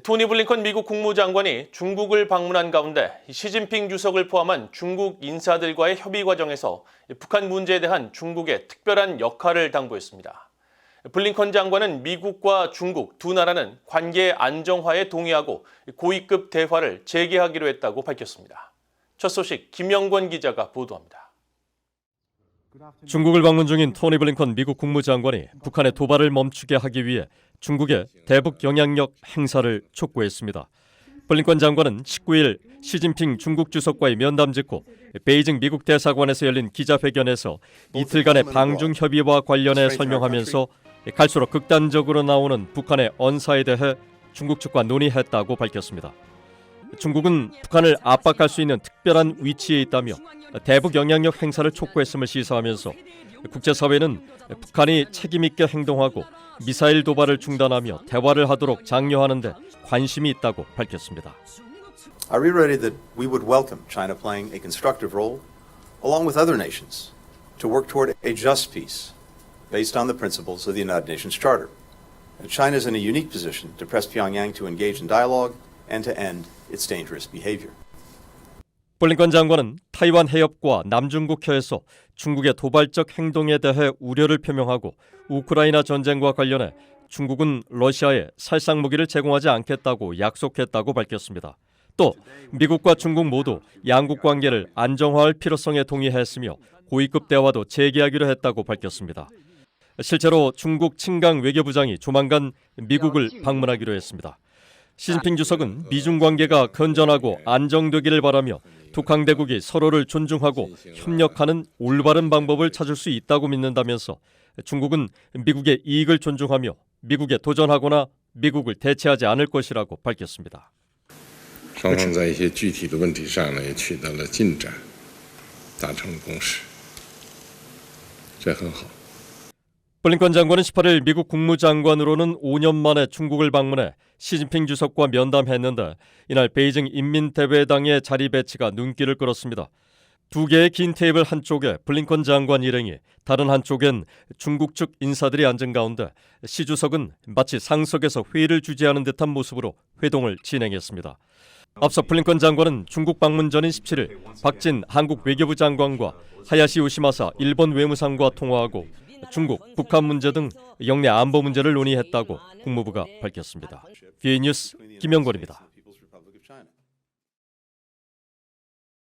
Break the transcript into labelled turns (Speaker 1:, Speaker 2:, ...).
Speaker 1: 토니 블링컨 미국 국무장관이 중국을 방문한 가운데 시진핑 주석을 포함한 중국 인사들과의 협의 과정에서 북한 문제에 대한 중국의 특별한 역할을 당부했습니다. 블링컨 장관은 미국과 중국 두 나라는 관계 안정화에 동의하고 고위급 대화를 재개하기로 했다고 밝혔습니다. 첫 소식 김영권 기자가 보도합니다.
Speaker 2: 중국을 방문 중인 토니 블링컨 미국 국무장관이 북한의 도발을 멈추게 하기 위해 중국의 대북 영향력 행사를 촉구했습니다. 블링컨 장관은 19일 시진핑 중국 주석과의 면담 직후 베이징 미국 대사관에서 열린 기자회견에서 이틀간의 방중 협의와 관련해 설명하면서 갈수록 극단적으로 나오는 북한의 언사에 대해 중국 측과 논의했다고 밝혔습니다. 중국은 북한을 압박할 수 있는 특별한 위치에 있다며 대북 영향력 행사를 촉구했음을 시사하면서 국제사회는 북한이 책임있게 행동하고 미사일 도발을 중단하며 대화를 하도록 장려하는 데 관심이 있다고 밝혔습니다.
Speaker 3: I reiterated that we would welcome China playing a constructive role along with other nations to work toward a just peace based on the principles of the United Nations Charter. China is in a unique position to press Pyongyang to engage in dialogue and to end its dangerous behavior.
Speaker 2: 블링컨 장관은 타이완 해협과 남중국해에서 중국의 도발적 행동에 대해 우려를 표명하고 우크라이나 전쟁과 관련해 중국은 러시아에 살상 무기를 제공하지 않겠다고 약속했다고 밝혔습니다. 또 미국과 중국 모두 양국 관계를 안정화할 필요성에 동의했으며 고위급 대화도 재개하기로 했다고 밝혔습니다. 실제로 중국 친강 외교부장이 조만간 미국을 방문하기로 했습니다. 시진핑 주석은 미중 관계가 건전하고 안정되기를 바라며 북한 대국이 서로를 존중하고 협력하는 올바른 방법을 찾을 수 있다고 믿는다면서 중국은 미국의 이익을 존중하며 미국에 도전하거나 미국을 대체하지 않을 것이라고 밝혔습니다.
Speaker 4: 双方在一些具体的问题上呢也取得了进展，达成了共识，这很好。
Speaker 2: 블링컨 장관은 18일 미국 국무장관으로는 5년 만에 중국을 방문해 시진핑 주석과 면담했는데 이날 베이징 인민대회당의 자리 배치가 눈길을 끌었습니다. 두 개의 긴 테이블 한쪽에 블링컨 장관 일행이 다른 한쪽엔 중국 측 인사들이 앉은 가운데 시 주석은 마치 상석에서 회의를 주재하는 듯한 모습으로 회동을 진행했습니다. 앞서 블링컨 장관은 중국 방문 전인 17일 박진 한국 외교부 장관과 하야시 요시마사 일본 외무상과 통화하고 중국, 북한 문제 등 영내 안보 문제를 논의했다고 국무부가 밝혔습니다. VA 뉴스 김영권입니다.